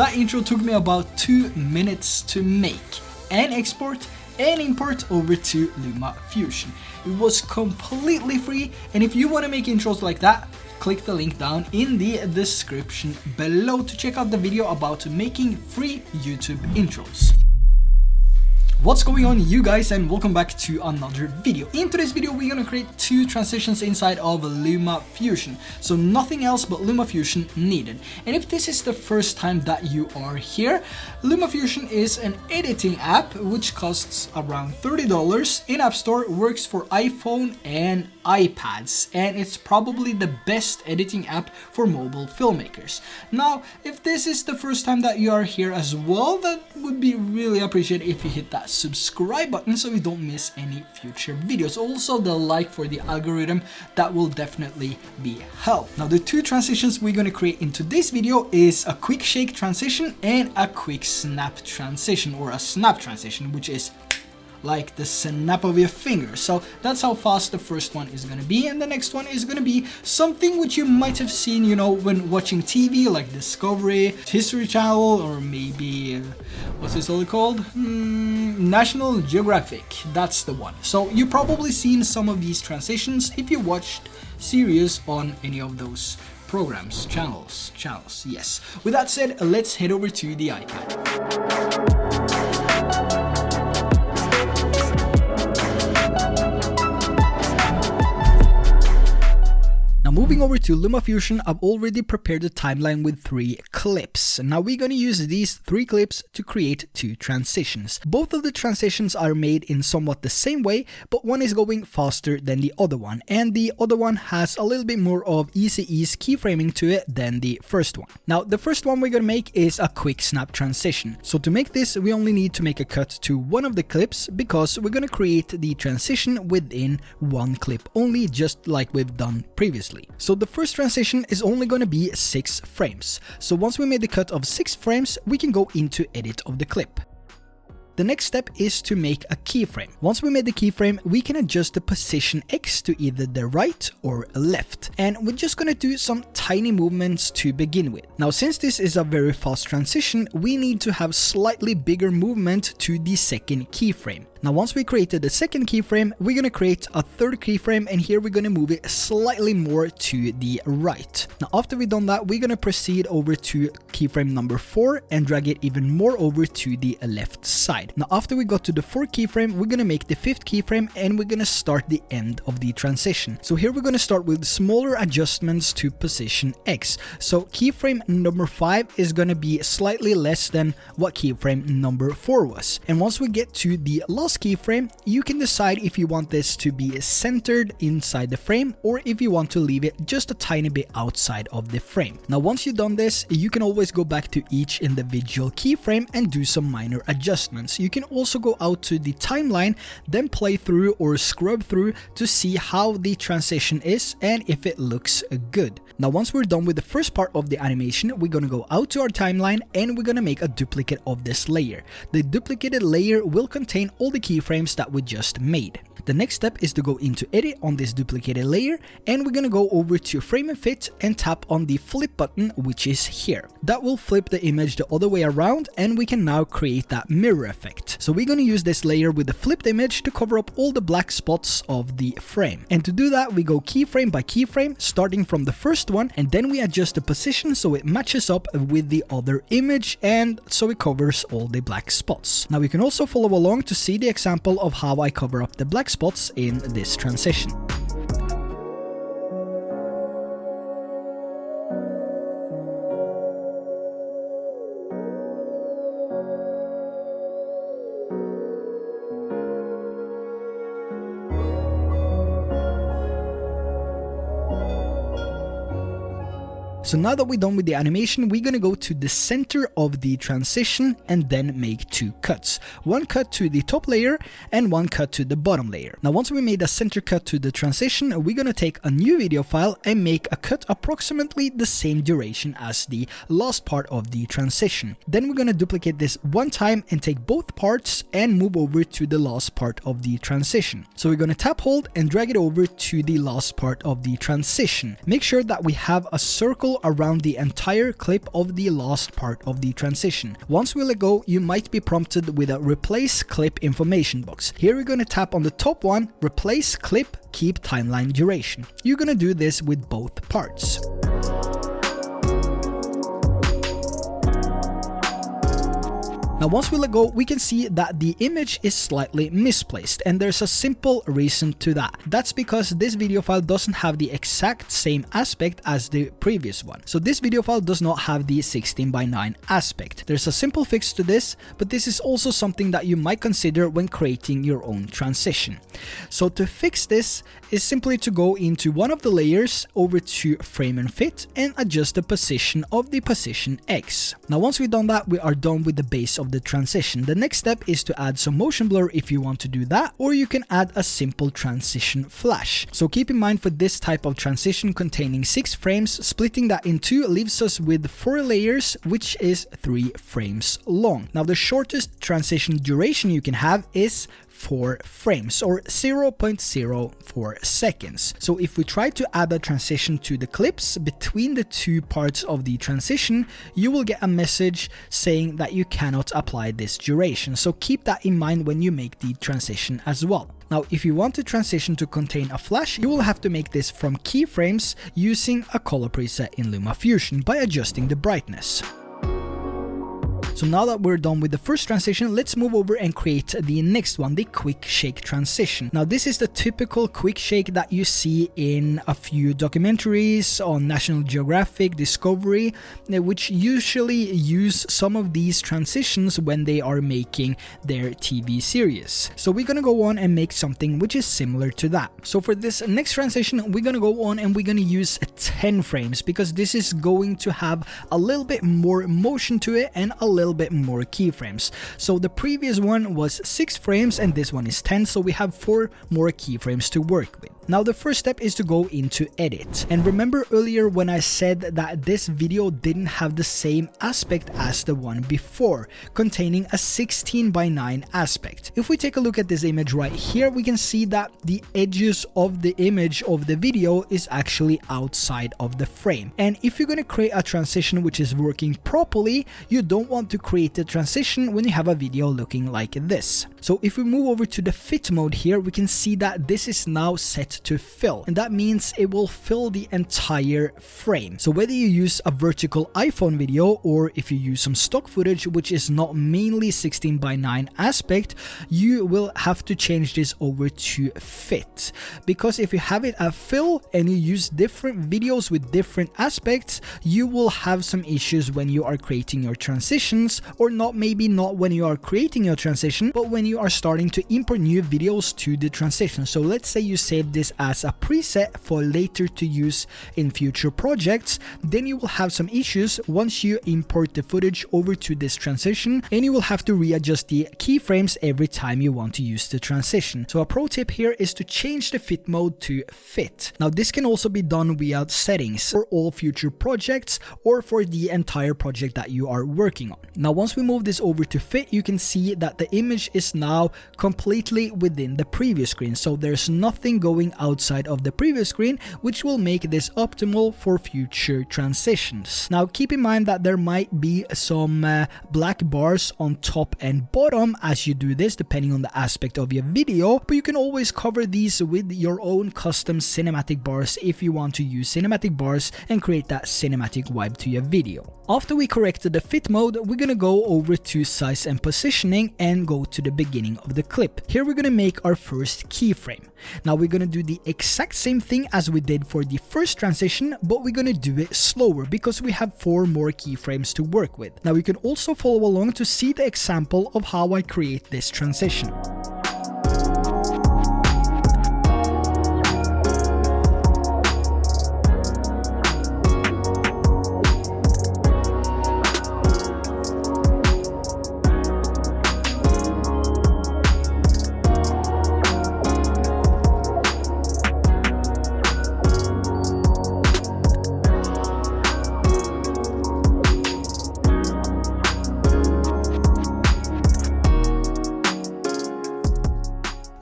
that intro took me about 2 minutes to make and export and import over to LumaFusion. It was completely free, and if you want to make intros like that, click the link down in the description below to check out the video about making free YouTube intros. What's going on, you guys, and welcome back to another video. In today's video, we're gonna create 2 transitions inside of LumaFusion, so nothing else but LumaFusion needed. And if this is the first time that you are here, LumaFusion is an editing app which costs around $30 in App Store, works for iPhone and iPads, and it's probably the best editing app for mobile filmmakers. Now, if this is the first time that you are here as well, that would be really appreciated if you hit that subscribe button so you don't miss any future videos. Also, the like for the algorithm, that will definitely be helpful. Now, the 2 transitions we're going to create in today's video is a quick shake transition and a quick snap transition, or a snap transition, which is like the snap of your finger. So that's how fast the first one is gonna be, and the next one is gonna be something which you might have seen, you know, when watching TV, like Discovery, History Channel, or maybe what's this all called? National Geographic. That's the one. So you've probably seen some of these transitions if you watched series on any of those programs, channels. Yes. With that said, let's head over to the iPad. Moving over to LumaFusion, I've already prepared a timeline with 3 clips. Now we're going to use these 3 clips to create 2 transitions. Both of the transitions are made in somewhat the same way, but one is going faster than the other one, and the other one has a little bit more of easy ease keyframing to it than the first one. Now the first one we're going to make is a quick snap transition. So to make this, we only need to make a cut to one of the clips, because we're going to create the transition within one clip only, just like we've done previously. So the first transition is only going to be 6 frames. So once we made the cut of 6 frames, we can go into edit of the clip. The next step is to make a keyframe. Once we made the keyframe, we can adjust the position X to either the right or left. And we're just going to do some tiny movements to begin with. Now, since this is a very fast transition, we need to have slightly bigger movement to the second keyframe. Now, once we created the second keyframe, we're going to create a third keyframe, and here we're going to move it slightly more to the right. Now, after we've done that, we're going to proceed over to keyframe number 4 and drag it even more over to the left side. Now, after we got to the 4th keyframe, we're going to make the 5th keyframe, and we're going to start the end of the transition. So here we're going to start with smaller adjustments to position X. So keyframe number 5 is going to be slightly less than what keyframe number 4 was. And once we get to the last keyframe, you can decide if you want this to be centered inside the frame or if you want to leave it just a tiny bit outside of the frame. Now, once you've done this, you can always go back to each individual keyframe and do some minor adjustments. You can also go out to the timeline, then play through or scrub through to see how the transition is and if it looks good. Now, once we're done with the first part of the animation, we're going to go out to our timeline and we're going to make a duplicate of this layer. The duplicated layer will contain all the keyframes that we just made. The next step is to go into edit on this duplicated layer, and we're going to go over to frame and fit and tap on the flip button, which is here. That will flip the image the other way around, and we can now create that mirror effect. So we're going to use this layer with the flipped image to cover up all the black spots of the frame. And to do that, we go keyframe by keyframe, starting from the first one, and then we adjust the position so it matches up with the other image and so it covers all the black spots. Now, you can also follow along to see the example of how I cover up the black spots in this transition. So now that we're done with the animation, we're gonna go to the center of the transition and then make 2 cuts. One cut to the top layer and one cut to the bottom layer. Now, once we made a center cut to the transition, we're gonna take a new video file and make a cut approximately the same duration as the last part of the transition. Then we're gonna duplicate this one time and take both parts and move over to the last part of the transition. So we're gonna tap hold and drag it over to the last part of the transition. Make sure that we have a circle around the entire clip of the last part of the transition. Once we let go, you might be prompted with a replace clip information box. Here we're going to tap on the top one, replace clip, keep timeline duration. You're going to do this with both parts. Now once we let go, we can see that the image is slightly misplaced, and there's a simple reason to that. That's because this video file doesn't have the exact same aspect as the previous one. So this video file does not have the 16:9 aspect. There's a simple fix to this, but this is also something that you might consider when creating your own transition. So to fix this is simply to go into one of the layers, over to frame and fit, and adjust the position of the position X. Now once we've done that, we are done with the base of the transition. The next step is to add some motion blur if you want to do that, or you can add a simple transition flash. So keep in mind, for this type of transition containing 6 frames, splitting that in 2 leaves us with 4 layers, which is 3 frames long. Now the shortest transition duration you can have is 4 frames, or 0.04 seconds. So if we try to add a transition to the clips between the 2 parts of the transition, you will get a message saying that you cannot apply this duration. So keep that in mind when you make the transition as well. Now, if you want the transition to contain a flash, you will have to make this from keyframes using a color preset in LumaFusion by adjusting the brightness. So now that we're done with the first transition, let's move over and create the next one, the quick shake transition. Now this is the typical quick shake that you see in a few documentaries on National Geographic, Discovery, which usually use some of these transitions when they are making their TV series. So we're gonna go on and make something which is similar to that. So for this next transition, we're gonna go on and we're gonna use 10 frames, because this is going to have a little bit more motion to it and a little bit more keyframes. So the previous one was 6 frames and this one is 10, so we have 4 more keyframes to work with. Now the first step is to go into edit, and remember earlier when I said that this video didn't have the same aspect as the one before, containing a 16:9 aspect. If we take a look at this image right here, we can see that the edges of the image of the video is actually outside of the frame. And if you're going to create a transition which is working properly, you don't want to create a transition when you have a video looking like this. So if we move over to the fit mode here, we can see that this is now set to fill, and that means it will fill the entire frame. So whether you use a vertical iPhone video or if you use some stock footage which is not mainly 16:9 aspect, you will have to change this over to fit, because if you have it at fill and you use different videos with different aspects, you will have some issues when you are creating your transitions, or maybe not when you are creating your transition, but when you are starting to import new videos to the transition. So let's say you save this as a preset for later to use in future projects, then you will have some issues once you import the footage over to this transition, and you will have to readjust the keyframes every time you want to use the transition. So a pro tip here is to change the fit mode to fit. Now this can also be done via settings for all future projects or for the entire project that you are working on. Now once we move this over to fit, you can see that the image is now completely within the previous screen, so there's nothing going outside of the previous screen, which will make this optimal for future transitions. Now keep in mind that there might be some black bars on top and bottom as you do this, depending on the aspect of your video, but you can always cover these with your own custom cinematic bars if you want to use cinematic bars and create that cinematic vibe to your video. After we corrected the fit mode, we're gonna go over to size and positioning and go to the beginning of the clip. Here we're gonna make our first keyframe. Now we're gonna do the exact same thing as we did for the first transition, but we're gonna do it slower because we have 4 more keyframes to work with. Now you can also follow along to see the example of how I create this transition.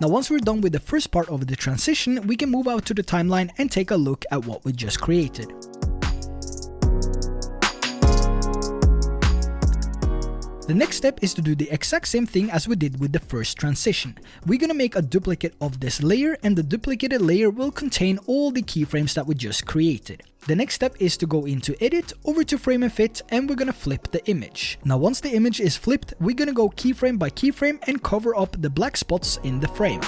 Now once we're done with the first part of the transition, we can move out to the timeline and take a look at what we just created. The next step is to do the exact same thing as we did with the first transition. We're gonna make a duplicate of this layer, and the duplicated layer will contain all the keyframes that we just created. The next step is to go into Edit, over to Frame and Fit, and we're gonna flip the image. Now once the image is flipped, we're gonna go keyframe by keyframe and cover up the black spots in the frame.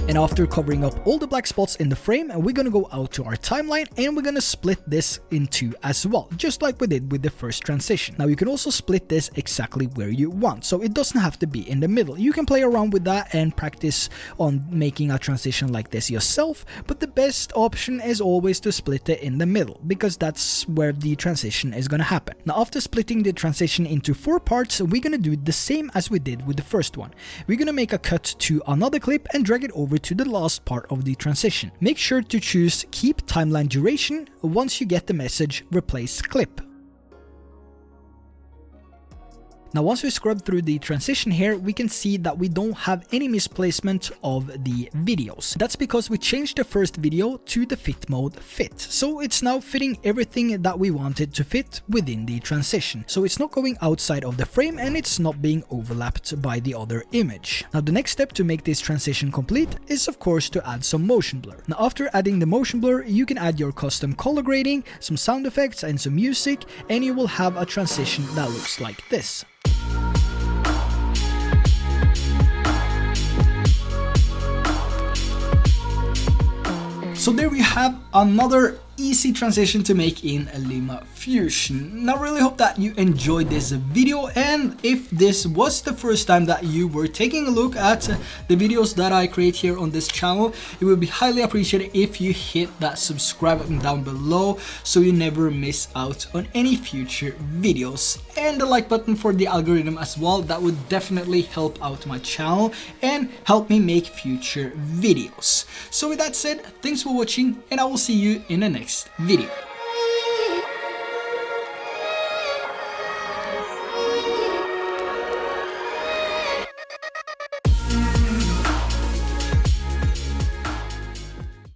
And after covering up all the black spots in the frame, we're gonna go out to our timeline and we're gonna split this in two as well, just like we did with the first transition. Now you can also split this exactly where you want, so it doesn't have to be in the middle. You can play around with that and practice on making a transition like this yourself, but the best option is always to split it in the middle, because that's where the transition is gonna happen. Now after splitting the transition into 4 parts, we're gonna do the same as we did with the first one. We're gonna make a cut to another clip and drag it over to the last part of the transition. Make sure to choose Keep Timeline Duration once you get the message Replace Clip. Now once we scrub through the transition here, we can see that we don't have any misplacement of the videos. That's because we changed the first video to the fit mode fit. So it's now fitting everything that we wanted to fit within the transition. So it's not going outside of the frame and it's not being overlapped by the other image. Now the next step to make this transition complete is of course to add some motion blur. Now after adding the motion blur, you can add your custom color grading, some sound effects and some music, and you will have a transition that looks like this. So there we have another easy transition to make in LumaFusion. Now I really hope that you enjoyed this video, and if this was the first time that you were taking a look at the videos that I create here on this channel, it would be highly appreciated if you hit that subscribe button down below so you never miss out on any future videos, and the like button for the algorithm as well. That would definitely help out my channel and help me make future videos. So with that said, thanks for watching and I will see you in the next video.